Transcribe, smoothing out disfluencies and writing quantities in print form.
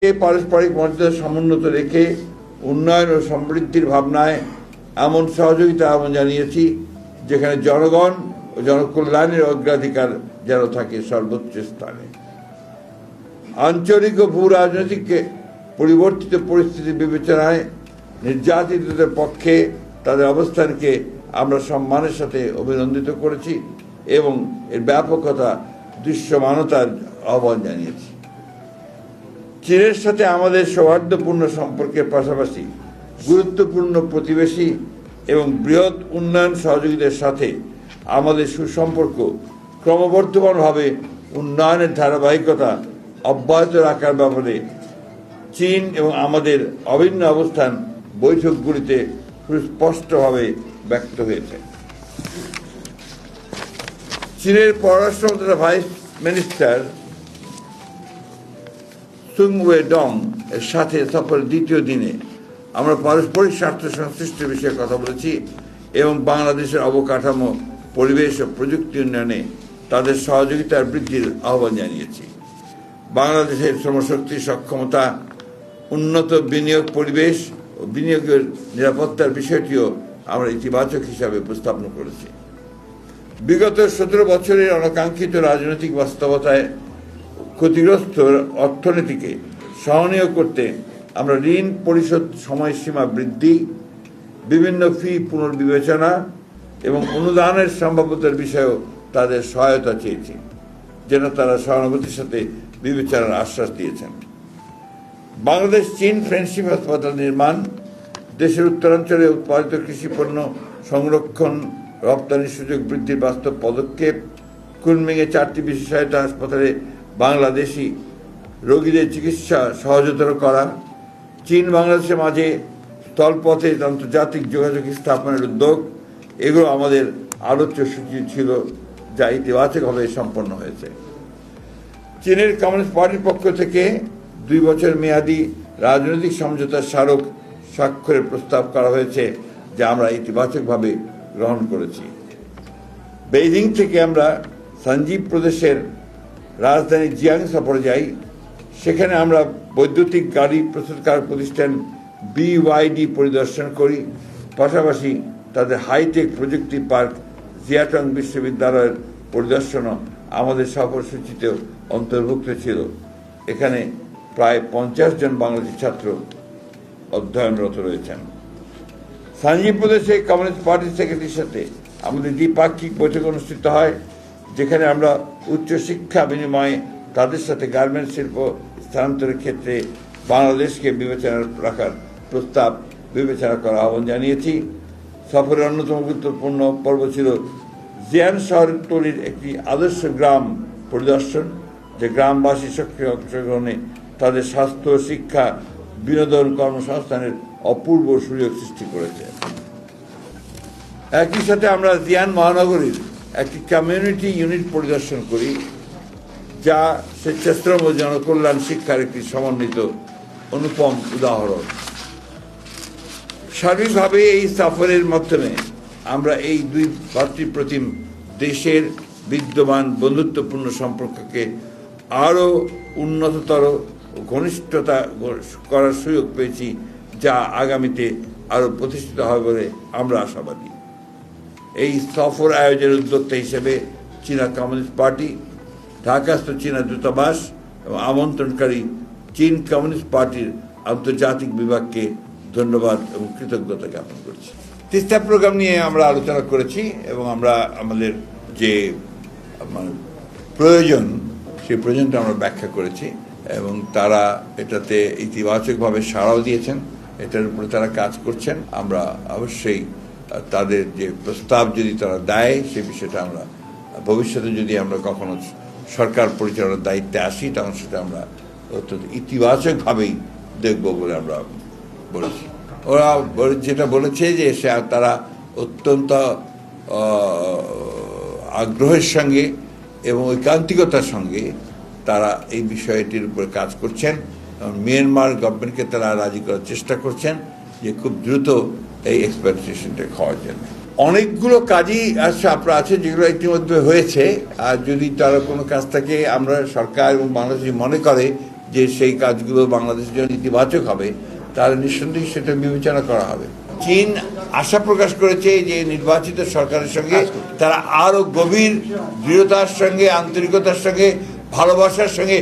পারস্পরিক মর্যাদা সমুন্নত রেখে উন্নয়ন ও সমৃদ্ধির ভাবনায় এমন সহযোগিতা আহ্বান জানিয়েছি যেখানে জনগণ ও জনকল্যাণের অগ্রাধিকার যেন থাকে সর্বোচ্চ স্থানে। আঞ্চলিক ও ভূ রাজনৈতিক পরিবর্তিত পরিস্থিতি বিবেচনায় নির্যাতিতদের পক্ষে তাদের অবস্থানকে আমরা সম্মানের সাথে অভিনন্দিত করেছি এবং এর ব্যাপকতা দৃশ্যমানতার আহ্বান জানিয়েছি। চীনের সাথে আমাদের সৌহার্দ্যপূর্ণ সম্পর্কের পাশাপাশি গুরুত্বপূর্ণ প্রতিবেশী এবং বৃহৎ উন্নয়ন সহযোগীদের সাথে আমাদের সুসম্পর্ক ক্রমবর্ধমানভাবে উন্নয়নের ধারাবাহিকতা অব্যাহত রাখার ব্যাপারে চীন এবং আমাদের অভিন্ন অবস্থান বৈঠকগুলিতে সুস্পষ্টভাবে ব্যক্ত হয়েছে। চীনের পররাষ্ট্র ভাইস মিনিস্টার সুং ওয়েডং এর সাথে সফরের দ্বিতীয় দিনে আমরা পারস্পরিক স্বার্থ সংশ্লিষ্ট বিষয়ে কথা বলেছি এবং বাংলাদেশের অবকাঠামো, পরিবেশ ও প্রযুক্তি উন্নয়নে তাদের সহযোগিতার বৃদ্ধির আহ্বান জানিয়েছি। বাংলাদেশের শ্রমশক্তি সক্ষমতা, উন্নত বিনিয়োগ পরিবেশ ও বিনিয়োগের নিরাপত্তার বিষয়টিও আমরা ইতিবাচক হিসাবে উপস্থাপন করেছি। বিগত 17 বছরের অনাকাঙ্ক্ষিত রাজনৈতিক বাস্তবতায় ক্ষতিগ্রস্ত অর্থনীতিকে সহনীয় করতে আমরা ঋণ পরিশোধ সময়সীমা বৃদ্ধি, বিভিন্ন ফি পুনর্বিবেচনা এবং অনুদানের সম্ভাব্যতার বিষয়েও তাদের সহায়তা চেয়েছি, যেন তারা সহানুভূতির সাথে বিবেচনার আশ্বাস দিয়েছেন। বাংলাদেশ চীন ফ্রেন্ডশিপ হাসপাতাল নির্মাণ, দেশের উত্তরাঞ্চলে উৎপাদিত কৃষিপণ্য সংরক্ষণ, রপ্তানির সুযোগ বৃদ্ধির বাস্তব পদক্ষেপ, কুনমিংয়ে 4টি বিশেষায়িত হাসপাতালে বাংলাদেশি রোগীদের চিকিৎসা সহজতর করা, চীন বাংলাদেশের মাঝে স্থলপথে আন্তর্জাতিক যোগাযোগ স্থাপনের উদ্যোগ, এগুলো আমাদের আলোচ্য সূচি ছিল, যা ইতিবাচকভাবে সম্পন্ন হয়েছে। চীনের কমিউনিস্ট পার্টির পক্ষ থেকে 2 বছর মেয়াদী রাজনৈতিক সমঝোতার স্মারক স্বাক্ষরের প্রস্তাব করা হয়েছে, যা আমরা ইতিবাচকভাবে গ্রহণ করেছি। বেইজিং থেকে আমরা সঞ্জীব প্রদেশের রাজধানী জিয়াং সফরে যাই। সেখানে আমরা বৈদ্যুতিক গাড়ি প্রস্তুতকারক প্রতিষ্ঠান BYD পরিদর্শন করি। পাশাপাশি তাদের হাইটেক প্রযুক্তি পার্ক জিয়াটং বিশ্ববিদ্যালয়ের পরিদর্শনও আমাদের সফরসূচিতেও অন্তর্ভুক্ত ছিল। এখানে প্রায় 50 জন বাংলাদেশি ছাত্র অধ্যয়নরত রয়েছেন। সঞ্জীব প্রদেশে কমিউনিস্ট পার্টির সেক্রেটারির সাথে আমাদের দ্বিপাক্ষিক বৈঠক অনুষ্ঠিত হয়, যেখানে আমরা উচ্চশিক্ষা বিনিময়ে তাদের সাথে গার্মেন্টস শিল্প স্থানান্তরের ক্ষেত্রে বাংলাদেশকে বিবেচনা রাখার প্রস্তাব বিবেচনা করার আহ্বান জানিয়েছি। সফরের অন্যতম গুরুত্বপূর্ণ পর্ব ছিল জিয়ান শহরতলির একটি আদর্শ গ্রাম পরিদর্শন, যে গ্রামবাসী সক্রিয় অংশগ্রহণে তাদের স্বাস্থ্য, শিক্ষা, বিনোদন, কর্মসংস্থানের অপূর্ব সুযোগ সৃষ্টি করেছে। একই সাথে আমরা জিয়ান মহানগরীর একটি কমিউনিটি ইউনিট পরিদর্শন করি, যা স্বেচ্ছাশ্রম ও জনকল্যাণ শিক্ষার একটি সমন্বিত অনুপম উদাহরণ। সার্বিকভাবে এই সফরের মাধ্যমে আমরা এই 2 ভাতৃপ্রতিম দেশের বিদ্যমান বন্ধুত্বপূর্ণ সম্পর্ককে আরও উন্নততর ও ঘনিষ্ঠতা করার সুযোগ পেয়েছি, যা আগামীতে আরও প্রতিষ্ঠিত হবে বলে আমরা আশাবাদী। এই সফর আয়োজনের উদ্যোক্তা হিসেবে চীনা কমিউনিস্ট পার্টি, ঢাকাস্থ চীনা দূতাবাস এবং আমন্ত্রণকারী চীন কমিউনিস্ট পার্টির আন্তর্জাতিক বিভাগকে ধন্যবাদ এবং কৃতজ্ঞতা জ্ঞাপন করছি। তিস্তা প্রোগ্রাম নিয়ে আমরা আলোচনা করেছি এবং আমরা আমাদের যে প্রয়োজন, সেই প্রয়োজনটা আমরা ব্যাখ্যা করেছি এবং তারা এটাতে ইতিবাচকভাবে সাড়াও দিয়েছেন। এটার উপরে তারা কাজ করছেন। আমরা অবশ্যই তাদের যে প্রস্তাব যদি তারা দেয়, সে বিষয়টা আমরা ভবিষ্যতে যদি আমরা কখনো সরকার পরিচালনার দায়িত্বে আসি, তখন সেটা আমরা অত্যন্ত ইতিবাচকভাবেই দেখব বলে আমরা বলেছি। ওরা যেটা বলেছে যে তারা অত্যন্ত আগ্রহের সঙ্গে এবং ঐকান্তিকতার সঙ্গে তারা এই বিষয়টির উপর কাজ করছেন। মিয়ানমার গভর্নমেন্টকে তারা রাজি করার চেষ্টা করছেন যে খুব দ্রুত এই এক্সপ্লয়টেশনটা খাওয়ার জন্য। অনেকগুলো কাজই আছে যেগুলো ইতিমধ্যে হয়েছে, আর যদি তারা কোনো কাজ থাকে আমরা সরকার এবং বাংলাদেশ মনে করে যে সেই কাজগুলো বাংলাদেশের জন্য ইতিবাচক হবে, তাহলে নিঃসন্দেহে সেটা বিবেচনা করা হবে। চীন আশা প্রকাশ করেছে যে নির্বাচিত সরকারের সঙ্গে তারা আরও গভীর দৃঢ়তার সঙ্গে, আন্তরিকতার সঙ্গে, ভালোবাসার সঙ্গে